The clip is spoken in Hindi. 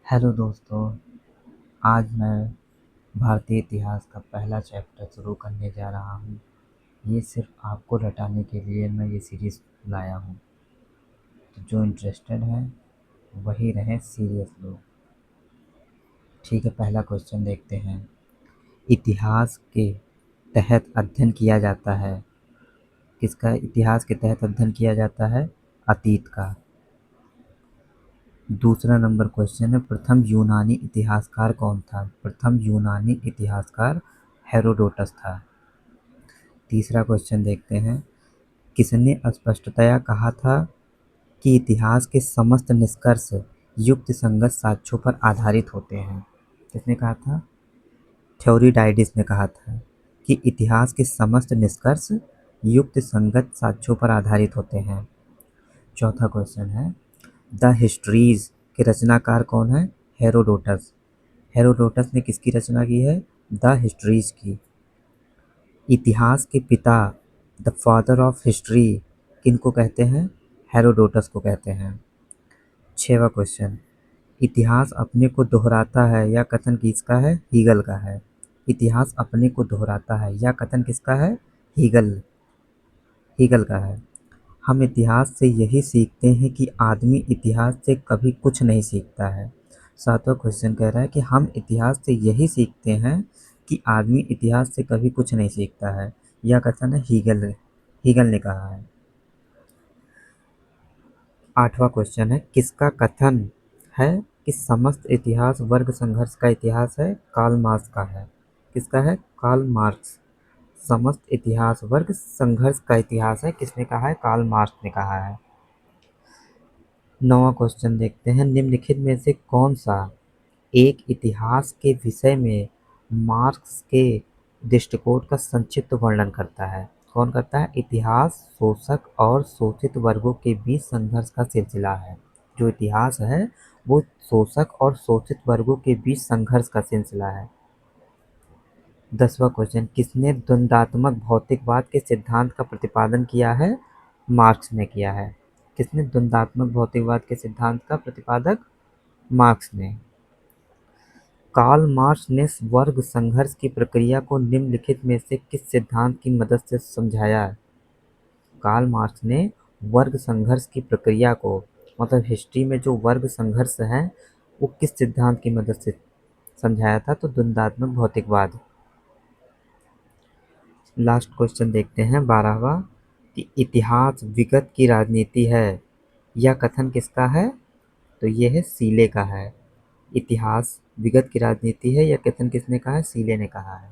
हेलो दोस्तों, आज मैं भारतीय इतिहास का पहला चैप्टर शुरू करने जा रहा हूँ। ये सिर्फ आपको रटाने के लिए मैं ये सीरीज़ लाया हूँ। तो जो इंटरेस्टेड हैं वही रहें सीरियस लोग। ठीक है, पहला क्वेश्चन देखते हैं। इतिहास के तहत अध्ययन किया जाता है। किसका इतिहास के तहत अध्ययन किया जाता है? अतीत का। दूसरा नंबर क्वेश्चन है, प्रथम यूनानी इतिहासकार कौन था? प्रथम यूनानी इतिहासकार हेरोडोटस था। तीसरा क्वेश्चन देखते हैं, किसने स्पष्टतया कहा था कि इतिहास के समस्त निष्कर्ष युक्तिसंगत साक्ष्यों पर आधारित होते हैं? किसने कहा था? थ्योरिडाइडिस ने कहा था कि इतिहास के समस्त निष्कर्ष युक्तिसंगत साक्ष्यों पर आधारित होते हैं। चौथा क्वेश्चन है, द हिस्ट्रीज के रचनाकार कौन है? हेरोडोटस। हेरोडोटस ने किसकी रचना की है? द हिस्ट्रीज की। इतिहास के पिता, द फादर ऑफ हिस्ट्री, किनको कहते हैं? हेरोडोटस को कहते हैं। छठवां क्वेश्चन, इतिहास अपने को दोहराता है या कथन किसका है? हीगल का है। इतिहास अपने को दोहराता है या कथन किसका है? हीगल का है। हम इतिहास से यही सीखते हैं कि आदमी इतिहास से कभी कुछ नहीं सीखता है। सातवां क्वेश्चन कह रहा है कि हम इतिहास से यही सीखते हैं कि आदमी इतिहास से कभी कुछ नहीं सीखता है। यह कथन है हीगल ने कहा है। आठवां क्वेश्चन है, किसका कथन है कि समस्त इतिहास वर्ग संघर्ष का इतिहास है? कार्ल मार्क्स का है। किसका है? Karl Marx. समस्त इतिहास वर्ग संघर्ष का इतिहास है, किसने कहा है? कार्ल मार्क्स ने कहा है। नौवां क्वेश्चन देखते हैं, निम्नलिखित में से कौन सा एक इतिहास के विषय में मार्क्स के दृष्टिकोण का संक्षिप्त वर्णन करता है? कौन करता है? इतिहास शोषक और शोषित वर्गों के बीच संघर्ष का सिलसिला है। जो इतिहास है वो शोषक और शोषित वर्गों के बीच संघर्ष का सिलसिला है। 10वां क्वेश्चन, किसने द्वंद्वात्मक भौतिकवाद के सिद्धांत का प्रतिपादन किया है? मार्क्स ने किया है। किसने द्वंद्वात्मक भौतिकवाद के सिद्धांत का प्रतिपादक? मार्क्स ने। कार्ल मार्क्स ने वर्ग संघर्ष की प्रक्रिया को निम्नलिखित में से किस सिद्धांत की मदद से समझाया? कार्ल मार्क्स ने वर्ग संघर्ष की प्रक्रिया को, मतलब हिस्ट्री में जो वर्ग संघर्ष है वो किस सिद्धांत की मदद से समझाया था? तो द्वंद्वात्मक भौतिकवाद। लास्ट क्वेश्चन देखते हैं 12वां, कि इतिहास विगत की राजनीति है। यह कथन किसका है? तो ये है सीले का है। इतिहास विगत की राजनीति है, यह कथन किसने कहा है? सीले ने कहा है।